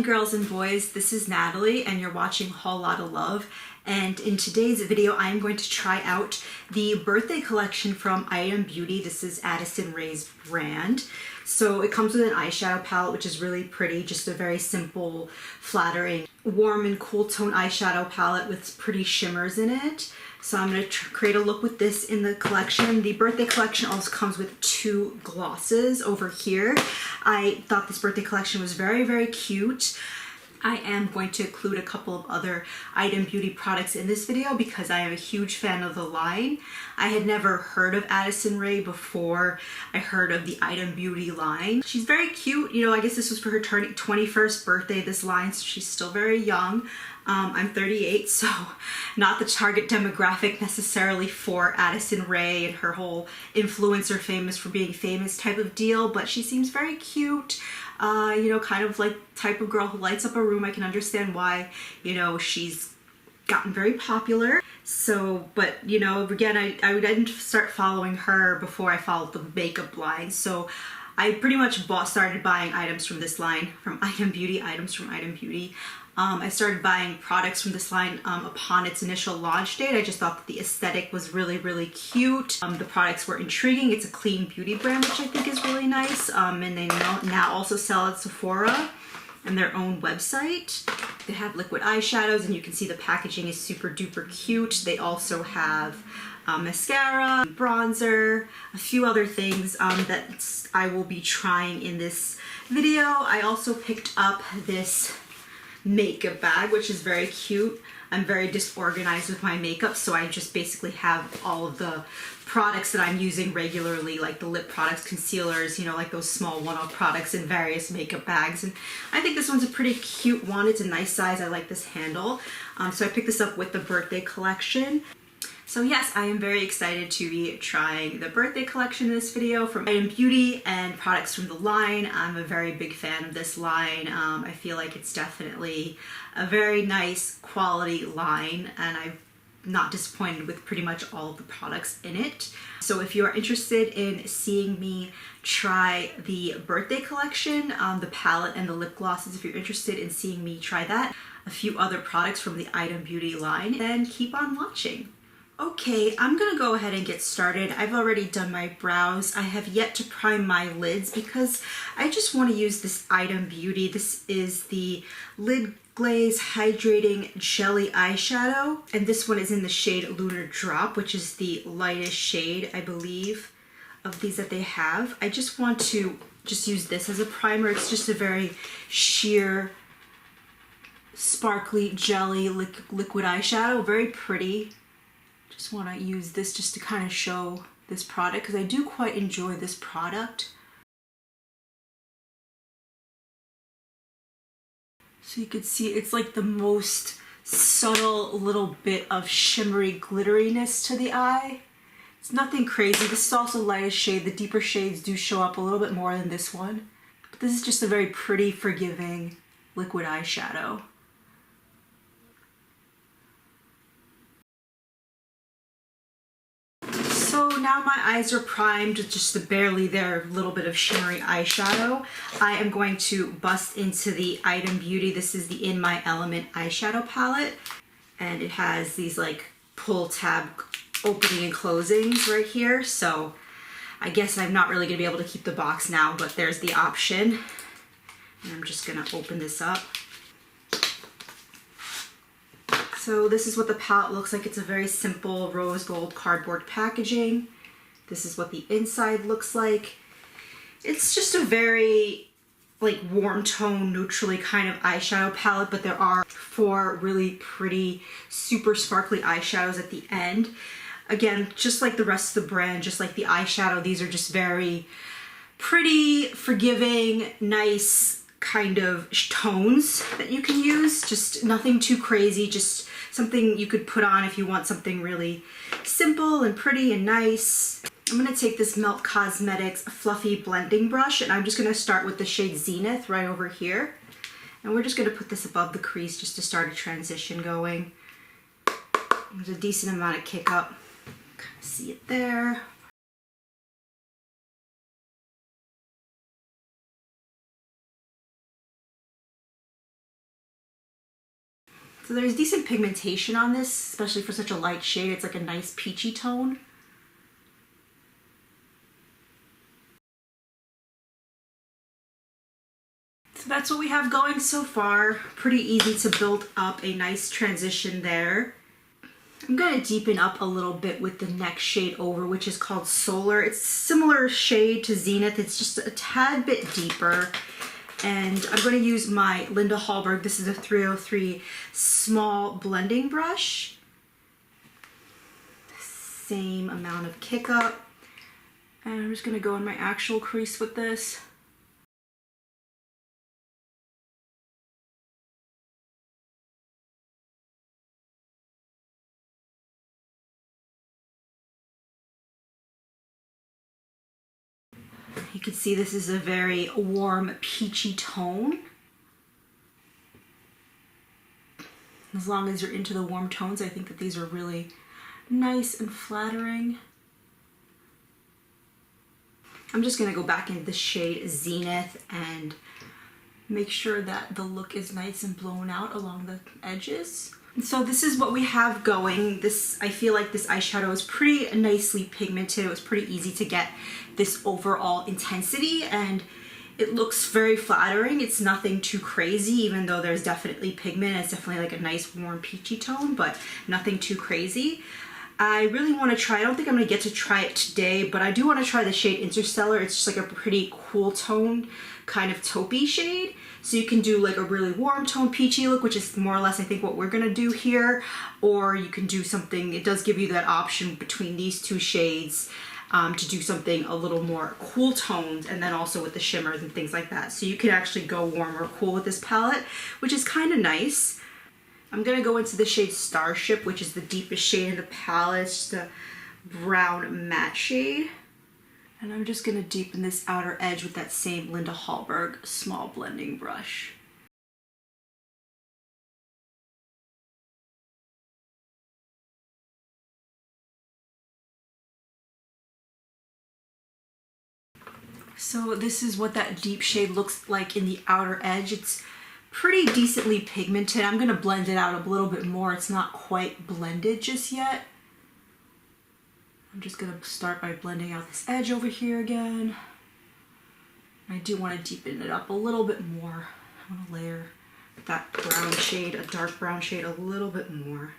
morning, girls and boys. This is Natalie and you're watching Whole Lotta Love. And in today's video, I'm going to try out the birthday collection from Item Beauty. This is Addison Rae's brand. So it comes with an eyeshadow palette, which is really pretty. Just a very simple, flattering, warm and cool tone eyeshadow palette with pretty shimmers in it. So I'm going to create a look with this in the collection. The birthday collection also comes with 2 glosses over here. I thought this birthday collection was very, very cute. I am going to include a couple of other Item Beauty products in this video because I am a huge fan of the line. I had never heard of Addison Rae before I heard of the Item Beauty line. She's very cute. You know, I guess this was for her 21st birthday, this line, so she's still very young. I'm 38, so not the target demographic necessarily for Addison Rae and her whole influencer famous for being famous type of deal, but she seems very cute. You know, kind of like type of girl who lights up a room. I can understand why, you know, she's gotten very popular. So, but you know, again, I didn't start following her before I followed the makeup line. So I pretty much started buying items from this line, from Item Beauty, items from Item Beauty. I started buying products from this line upon its initial launch date. I just thought that the aesthetic was really, really cute. The products were intriguing. It's a clean beauty brand, which I think is really nice. And they now also sell at Sephora and their own website. They have liquid eyeshadows, and you can see the packaging is super duper cute. They also have mascara, bronzer, a few other things that I will be trying in this video. I also picked up this makeup bag, which is very cute. I'm very disorganized with my makeup, so I just basically have all of the products that I'm using regularly, like the lip products, concealers, you know, like those small one-off products in various makeup bags. And I think this one's a pretty cute one. It's a nice size. I like this handle. So I picked this up with the birthday collection. So yes, I am very excited to be trying the birthday collection in this video from Item Beauty and products from the line. I'm a very big fan of this line. I feel like it's definitely a very nice quality line, and I'm not disappointed with pretty much all of the products in it. So if you're interested in seeing me try the birthday collection, the palette and the lip glosses, if you're interested in seeing me try that, a few other products from the Item Beauty line, then keep on watching. Okay, I'm gonna go ahead and get started. I've already done my brows. I have yet to prime my lids because I just want to use this Item Beauty. This is the Lid Glaze Hydrating Jelly Eyeshadow, and this one is in the shade Lunar Drop, which is the lightest shade, I believe, of these that they have. I just want to use this as a primer. It's just a very sheer, sparkly jelly liquid eyeshadow, very pretty. Just want to use this just to kind of show this product because I do quite enjoy this product. So you can see it's like the most subtle little bit of shimmery glitteriness to the eye. It's nothing crazy. This is also the lightest shade. The deeper shades do show up a little bit more than this one. But this is just a very pretty, forgiving liquid eyeshadow. So now my eyes are primed with just a barely there little bit of shimmery eyeshadow. I am going to bust into the Item Beauty. This is the In My Element eyeshadow palette, and it has these like pull tab opening and closings right here. So I guess I'm not really gonna be able to keep the box now, but there's the option. And I'm just gonna open this up. So this is what the palette looks like. It's a very simple rose gold cardboard packaging. This is what the inside looks like. It's just a very like warm tone, neutrally kind of eyeshadow palette, but there are 4 really pretty, super sparkly eyeshadows at the end. Again, just like the rest of the brand, just like the eyeshadow, these are just very pretty, forgiving, nice kind of tones that you can use. Just nothing too crazy, just something you could put on if you want something really simple and pretty and nice. I'm gonna take this Melt Cosmetics fluffy blending brush, and I'm just gonna start with the shade Zenith right over here. And we're just gonna put this above the crease just to start a transition going. There's a decent amount of kick up. Kind of see it there. So there's decent pigmentation on this, especially for such a light shade. It's like a nice peachy tone. So that's what we have going so far. Pretty easy to build up a nice transition there. I'm going to deepen up a little bit with the next shade over, which is called Solar. It's a similar shade to Zenith. It's just a tad bit deeper. And I'm going to use my Linda Hallberg. This is a 303 small blending brush. Same amount of kick up. And I'm just going to go in my actual crease with this. You can see this is a very warm, peachy tone. As long as you're into the warm tones, I think that these are really nice and flattering. I'm just gonna go back into the shade Zenith and make sure that the look is nice and blown out along the edges. And so this is what we have going. I feel like this eyeshadow is pretty nicely pigmented. It was pretty easy to get this overall intensity, and it looks very flattering. It's nothing too crazy, even though there's definitely pigment. It's definitely like a nice warm peachy tone, but nothing too crazy. I really want to try, I don't think I'm going to get to try it today, but I do want to try the shade Interstellar. It's just like a pretty cool tone, kind of taupey shade. So you can do like a really warm tone peachy look, which is more or less I think what we're going to do here. Or you can do something, it does give you that option between these two shades to do something a little more cool toned, and then also with the shimmers and things like that. So you can actually go warm or cool with this palette, which is kind of nice. I'm going to go into the shade Starship, which is the deepest shade in the palette. It's just a brown matte shade. And I'm just going to deepen this outer edge with that same Linda Hallberg small blending brush. So this is what that deep shade looks like in the outer edge. It's pretty decently pigmented. I'm going to blend it out a little bit more. It's not quite blended just yet. I'm just going to start by blending out this edge over here again. I do want to deepen it up a little bit more. I want to layer that brown shade, a dark brown shade, a little bit more.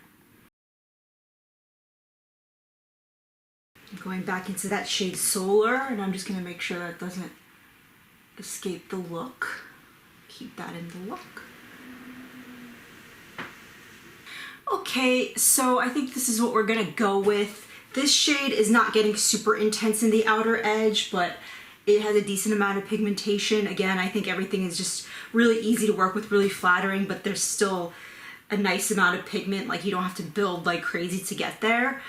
I'm going back into that shade Solar, and I'm just going to make sure that doesn't escape the look. Keep that in the look. Okay, so I think this is what we're going to go with. This shade is not getting super intense in the outer edge, but it has a decent amount of pigmentation. Again, I think everything is just really easy to work with, really flattering, but there's still a nice amount of pigment. Like, you don't have to build like crazy to get there,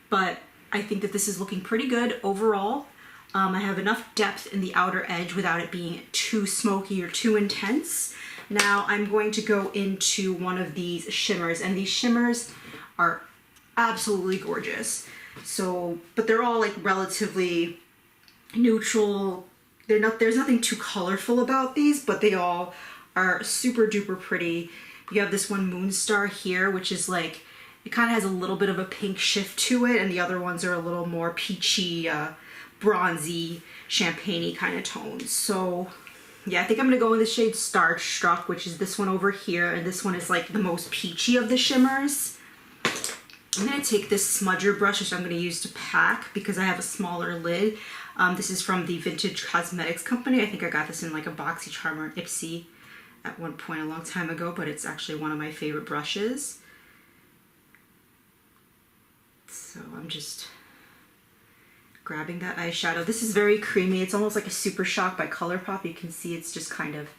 but I think that this is looking pretty good overall. I have enough depth in the outer edge without it being too smoky or too intense. Now I'm going to go into one of these shimmers, and these shimmers are absolutely gorgeous. So, but they're all like relatively neutral. There's nothing too colorful about these, but they all are super duper pretty. You have this one Moonstar here, which is like, it kind of has a little bit of a pink shift to it, and the other ones are a little more peachy, bronzy, champagne-y kind of tones. So yeah, I think I'm gonna go with the shade Starstruck, which is this one over here, and this one is like the most peachy of the shimmers. I'm gonna take this smudger brush, which I'm gonna use to pack because I have a smaller lid. This is from the Vintage Cosmetics Company. I think I got this in like a BoxyCharm or Ipsy at one point a long time ago, but it's actually one of my favorite brushes. So I'm just grabbing that eyeshadow. This is very creamy. It's almost like a Super Shock by ColourPop. You can see it's just kind of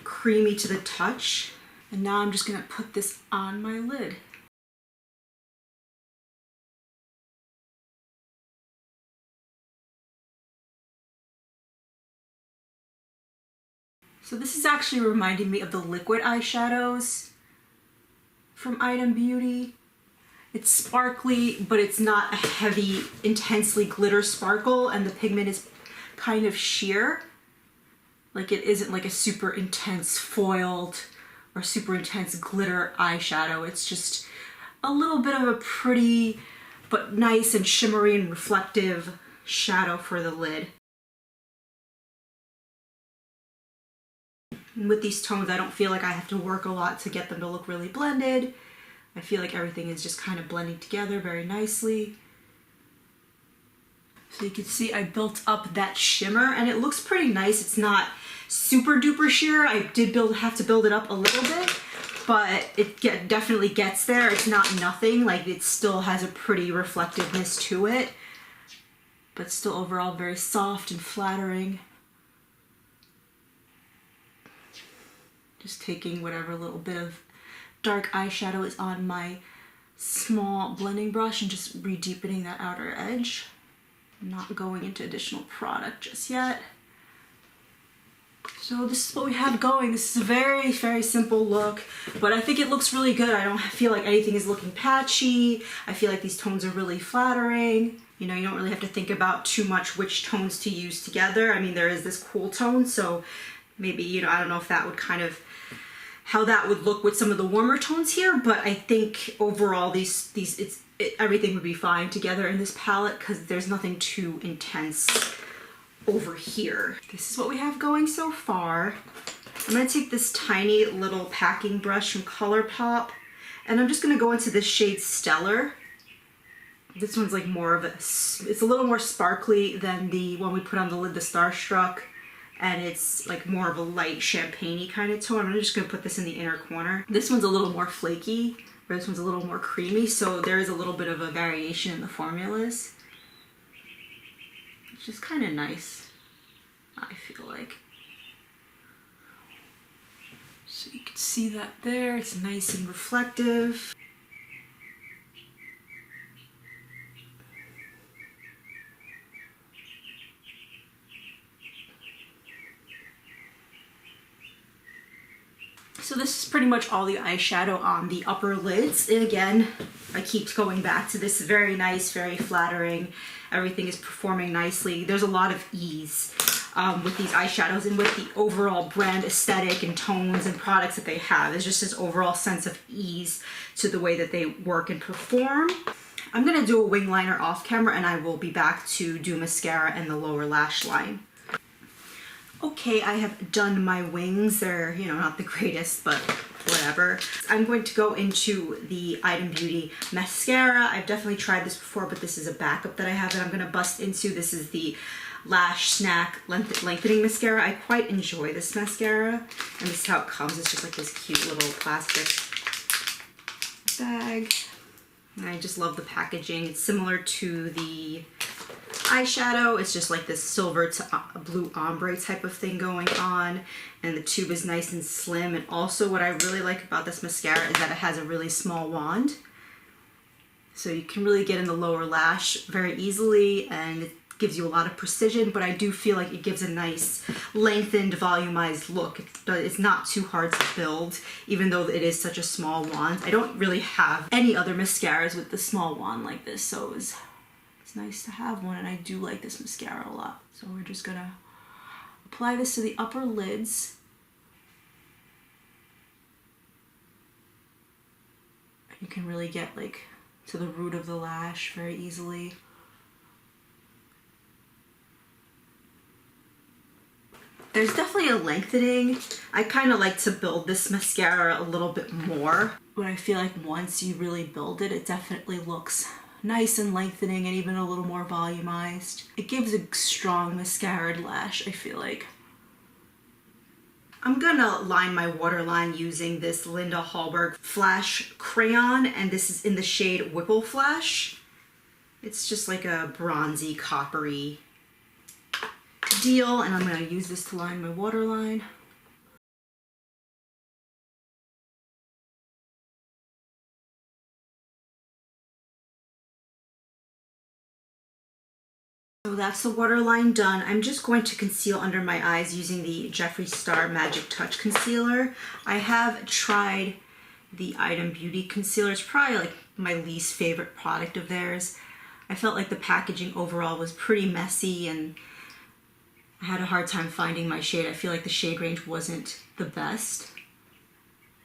creamy to the touch. And now I'm just gonna put this on my lid. So this is actually reminding me of the liquid eyeshadows from Item Beauty. It's sparkly, but it's not a heavy, intensely glitter sparkle, and the pigment is kind of sheer. Like, it isn't like a super intense foiled or super intense glitter eyeshadow. It's just a little bit of a pretty but nice and shimmery and reflective shadow for the lid. And with these tones, I don't feel like I have to work a lot to get them to look really blended. I feel like everything is just kind of blending together very nicely. So you can see I built up that shimmer and it looks pretty nice. It's not super duper sheer. I did have to build it up a little bit, but it definitely gets there. It's not nothing, like it still has a pretty reflectiveness to it, but still overall very soft and flattering. Just taking whatever little bit of dark eyeshadow is on my small blending brush and just re-deepening that outer edge. Not going into additional product just yet. So this is what we have going. This is a very, very simple look, but I think it looks really good. I don't feel like anything is looking patchy. I feel like these tones are really flattering. You know, you don't really have to think about too much which tones to use together. I mean, there is this cool tone, so maybe, you know, I don't know if that would kind of, how that would look with some of the warmer tones here, but I think overall everything would be fine together in this palette because there's nothing too intense over here. This is what we have going so far. I'm going to take this tiny little packing brush from ColourPop and I'm just going to go into this shade Stellar. This one's like more of a, it's a little more sparkly than the one we put on the lid, the Starstruck, and it's like more of a light champagne-y kind of tone. I'm just going to put this in the inner corner. This one's a little more flaky, where this one's a little more creamy, so there is a little bit of a variation in the formulas, which is kind of nice, I feel like. So you can see that there, it's nice and reflective. So this is pretty much all the eyeshadow on the upper lids. And again, I keep going back to this, very nice, very flattering. Everything is performing nicely. There's a lot of ease with these eyeshadows and with the overall brand aesthetic and tones and products that they have. There's just this overall sense of ease to the way that they work and perform. I'm gonna do a wing liner off camera and I will be back to do mascara and the lower lash line. Okay, I have done my wings. They're, you know, not the greatest, but whatever. I'm going to go into the Item Beauty mascara. I've definitely tried this before, but this is a backup that I have that I'm going to bust into. This is the Lash Snack Lengthening Mascara. I quite enjoy this mascara, and this is how it comes. It's just like this cute little plastic bag. And I just love the packaging. It's similar to the eyeshadow. It's just like this silver to blue ombre type of thing going on, and the tube is nice and slim. And also what I really like about this mascara is that it has a really small wand, so you can really get in the lower lash very easily, and it gives you a lot of precision, but I do feel like it gives a nice lengthened, volumized look. It's not too hard to build, even though it is such a small wand. I don't really have any other mascaras with the small wand like this, so it's nice to have one, and I do like this mascara a lot. So we're just gonna apply this to the upper lids. You can really get like to the root of the lash very easily. There's definitely a lengthening. I kind of like to build this mascara a little bit more, but I feel like once you really build it, it definitely looks nice and lengthening and even a little more volumized. It gives a strong mascara lash, I feel like. I'm gonna line my waterline using this Linda Hallberg Flash Crayon, and this is in the shade Whipple Flash. It's just like a bronzy, coppery deal, and I'm gonna use this to line my waterline. So that's the waterline done. I'm just going to conceal under my eyes using the Jeffree Star Magic Touch Concealer. I have tried the Item Beauty concealer. It's probably like my least favorite product of theirs. I felt like the packaging overall was pretty messy, and I had a hard time finding my shade. I feel like the shade range wasn't the best.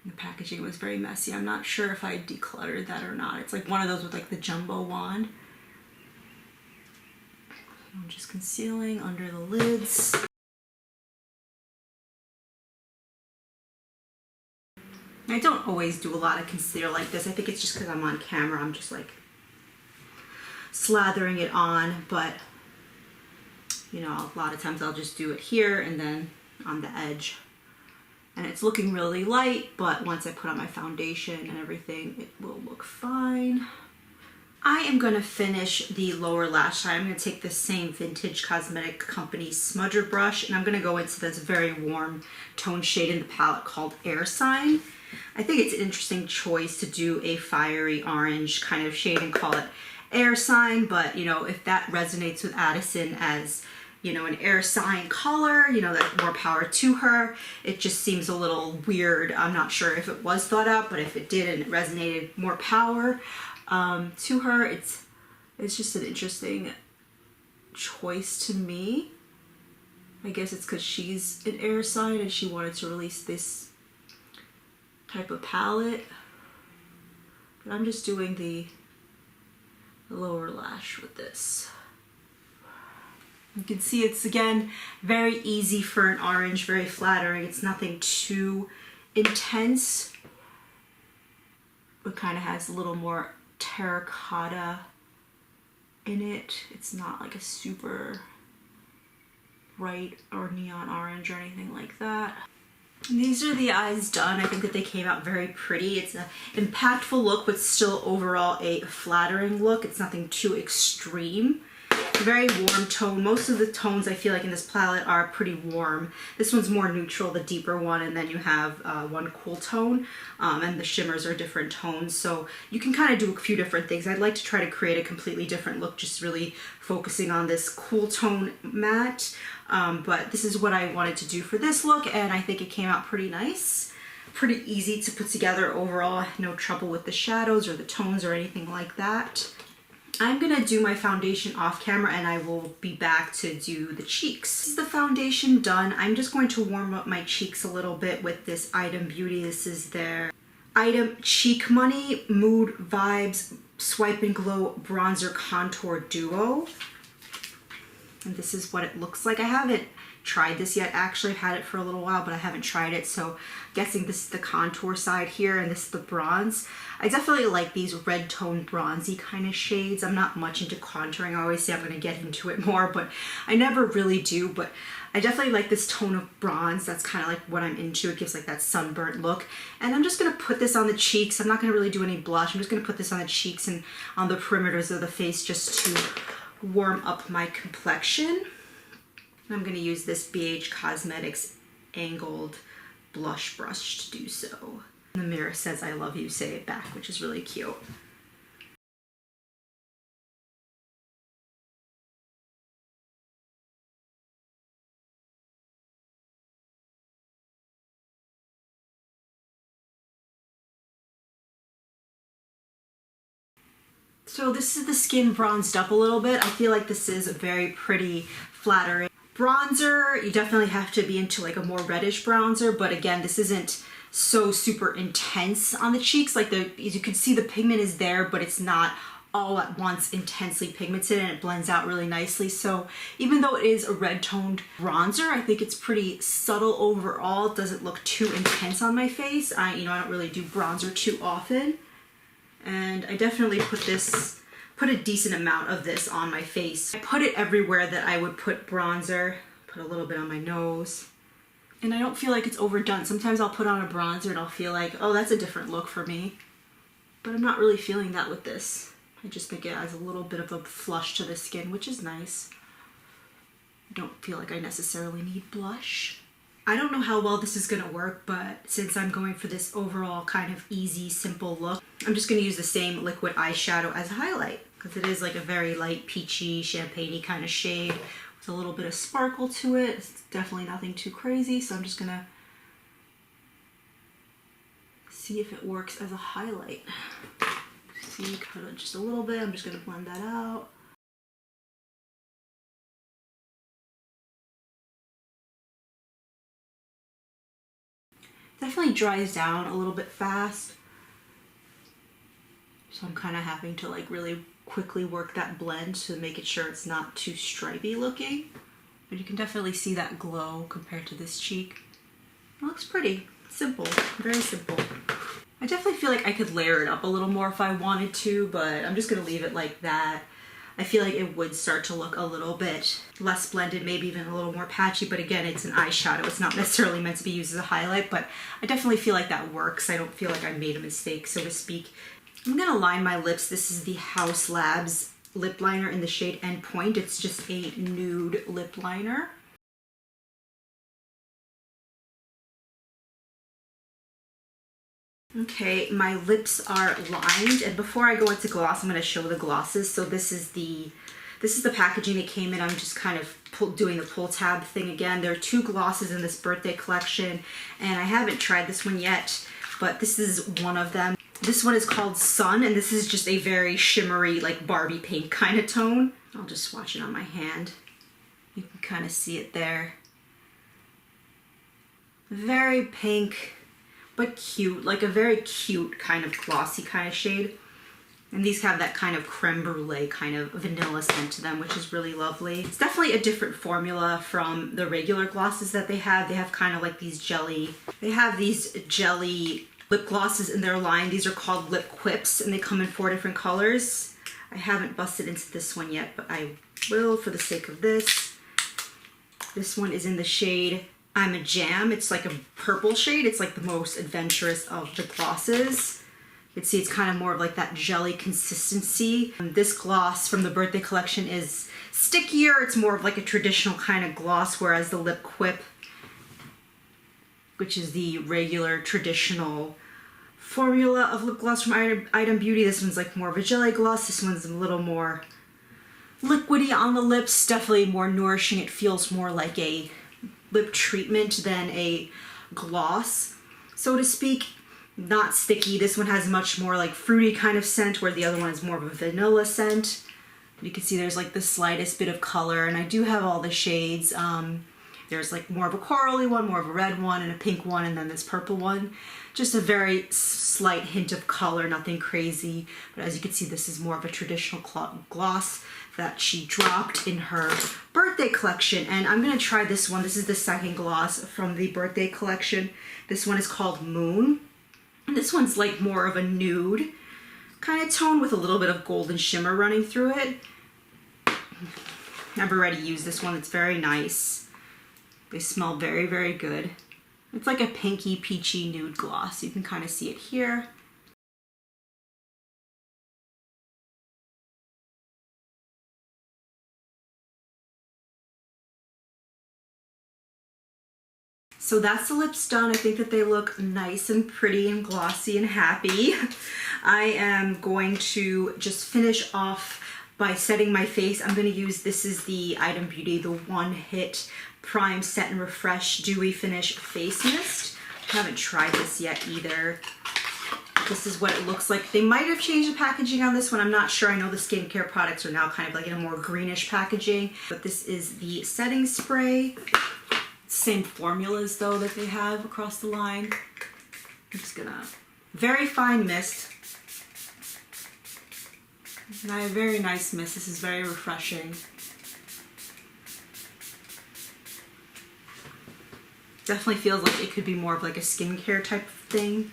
The packaging was very messy. I'm not sure if I decluttered that or not. It's like one of those with like the jumbo wand. I'm just concealing under the lids. I don't always do a lot of concealer like this. I think it's just because I'm on camera. I'm just like slathering it on, but you know, a lot of times I'll just do it here and then on the edge. And it's looking really light, but once I put on my foundation and everything, it will look fine. I am going to finish the lower lash line. I'm going to take the same Vintage Cosmetic Company smudger brush, and I'm going to go into this very warm tone shade in the palette called Air Sign. I think it's an interesting choice to do a fiery orange kind of shade and call it Air Sign, but you know, if that resonates with Addison as, you know, an air sign color, you know, that more power to her. It just seems a little weird. I'm not sure if it was thought out, but if it did and it resonated, more power to her. It's just an interesting choice to me. I guess it's because she's an air sign and she wanted to release this type of palette. But I'm just doing the lower lash with this. You can see it's, again, very easy for an orange, very flattering. It's nothing too intense, but kind of has a little more terracotta in it. It's not like a super bright or neon orange or anything like that. And these are the eyes done. I think that they came out very pretty. It's an impactful look, but still overall a flattering look. It's nothing too extreme. Very warm tone. Most of the tones I feel like in this palette are pretty warm. This one's more neutral, the deeper one, and then you have one cool tone, and the shimmers are different tones. So you can kind of do a few different things. I'd like to try to create a completely different look, just really focusing on this cool tone matte. But this is what I wanted to do for this look, and I think it came out pretty nice. Pretty easy to put together overall. No trouble with the shadows or the tones or anything like that. I'm gonna do my foundation off camera and I will be back to do the cheeks. This is the foundation done. I'm just going to warm up my cheeks a little bit with this Item Beauty. This is their Item Cheek Money Mood Vibes Swipe and Glow Bronzer Contour Duo. And this is what it looks like. I haven't tried this yet. Actually, I've had it for a little while, but I haven't tried it. So I'm guessing this is the contour side here and this is the bronze. I definitely like these red tone bronzy kind of shades. I'm not much into contouring. I always say I'm going to get into it more, but I never really do. But I definitely like this tone of bronze. That's kind of like what I'm into. It gives like that sunburnt look. And I'm just going to put this on the cheeks. I'm not going to really do any blush. I'm just going to put this on the cheeks and on the perimeters of the face just to warm up my complexion. I'm going to use this BH Cosmetics angled blush brush to do so. And the mirror says, "I love you, say it back," which is really cute. So this is the skin bronzed up a little bit. I feel like this is a very pretty, flattering bronzer. You definitely have to be into like a more reddish bronzer, but again, this isn't so super intense on the cheeks. Like as you can see, the pigment is there, but it's not all at once intensely pigmented, and it blends out really nicely. So even though it is a red toned bronzer, I think it's pretty subtle overall. It doesn't look too intense on my face. I don't really do bronzer too often. And I definitely put a decent amount of this on my face. I put it everywhere that I would put bronzer. Put a little bit on my nose. And I don't feel like it's overdone. Sometimes I'll put on a bronzer and I'll feel like, oh, that's a different look for me. But I'm not really feeling that with this. I just think it adds a little bit of a flush to the skin, which is nice. I don't feel like I necessarily need blush. I don't know how well this is gonna work, but since I'm going for this overall kind of easy, simple look, I'm just gonna use the same liquid eyeshadow as a highlight, because it is like a very light, peachy, champagne-y kind of shade with a little bit of sparkle to it. It's definitely nothing too crazy, so I'm just gonna see if it works as a highlight. See, cut it just a little bit. I'm just gonna blend that out. Definitely dries down a little bit fast. So I'm kind of having to like really quickly work that blend to make it sure it's not too stripy looking. But you can definitely see that glow compared to this cheek. It looks pretty simple, very simple. I definitely feel like I could layer it up a little more if I wanted to, but I'm just gonna leave it like that. I feel like it would start to look a little bit less blended, maybe even a little more patchy, but again, it's an eyeshadow. It's not necessarily meant to be used as a highlight, but I definitely feel like that works. I don't feel like I made a mistake, so to speak. I'm gonna line my lips. This is the Haus Labs lip liner in the shade Endpoint. It's just a nude lip liner. Okay, my lips are lined, and before I go into gloss, I'm going to show the glosses. So this is the packaging it came in. I'm just kind of doing the pull tab thing again. There are 2 glosses in this birthday collection, and I haven't tried this one yet, but this is one of them. This one is called Sun, and this is just a very shimmery, like Barbie pink kind of tone. I'll just swatch it on my hand. You can kind of see it there. Very pink, but cute, like a very cute kind of glossy kind of shade. And these have that kind of creme brulee kind of vanilla scent to them, which is really lovely. It's definitely a different formula from the regular glosses that they have. They have kind of like these jelly lip glosses in their line. These are called Lip Quips, and they come in 4 different colors. I haven't busted into this one yet, but I will for the sake of this. This one is in the shade I'm a Jam. It's like a purple shade. It's like the most adventurous of the glosses. You can see it's kind of more of like that jelly consistency. And this gloss from the birthday collection is stickier. It's more of like a traditional kind of gloss, whereas the Lip Quip, which is the regular traditional formula of lip gloss from Item Beauty, this one's like more of a jelly gloss. This one's a little more liquidy on the lips, definitely more nourishing. It feels more like a lip treatment than a gloss, so to speak. Not sticky. This one has much more like fruity kind of scent, where the other one is more of a vanilla scent. You can see there's like the slightest bit of color, and I do have all the shades. There's like more of a corally one, more of a red one, and a pink one, and then this purple one. Just a very slight hint of color, nothing crazy. But as you can see, this is more of a traditional gloss that she dropped in her birthday collection. And I'm gonna try this one. This is the second gloss from the birthday collection. This one is called Moon. And this one's like more of a nude kind of tone with a little bit of golden shimmer running through it. I've already used this one. It's very nice. They smell very, very good. It's like a pinky, peachy nude gloss. You can kind of see it here. So that's the lips done. I think that they look nice and pretty and glossy and happy. I am going to just finish off by setting my face. I'm going to use, this is the Item Beauty, the One Hit Prime Set and Refresh Dewy Finish Face Mist. I haven't tried this yet either. This is what it looks like. They might have changed the packaging on this one. I'm not sure. I know the skincare products are now kind of like in a more greenish packaging, but this is the setting spray. Same formulas though that they have across the line. I'm just gonna, very fine mist. And I have a very nice mist. This is very refreshing. Definitely feels like it could be more of like a skincare type of thing.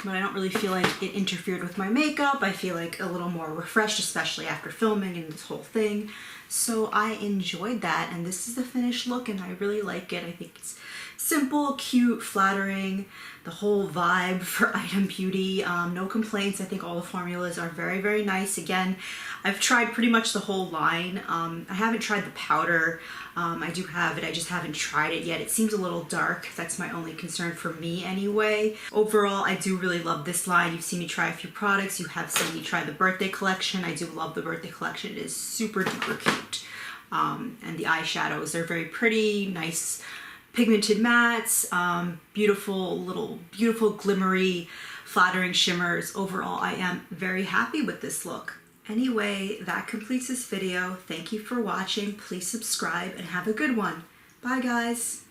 But I don't really feel like it interfered with my makeup. I feel like a little more refreshed, especially after filming and this whole thing. So I enjoyed that, and this is the finished look, and I really like it. I think it's simple, cute, flattering, the whole vibe for Item Beauty. No complaints. I think all the formulas are very, very nice. Again, I've tried pretty much the whole line. I haven't tried the powder. I do have it, I just haven't tried it yet. It seems a little dark. That's my only concern for me anyway. Overall, I do really love this line. You've seen me try a few products. You have seen me try the birthday collection. I do love the birthday collection. It is super duper cute. And the eyeshadows, they're very pretty, nice pigmented mattes, beautiful glimmery, flattering shimmers. Overall, I am very happy with this look. Anyway, that completes this video. Thank you for watching. Please subscribe and have a good one. Bye guys.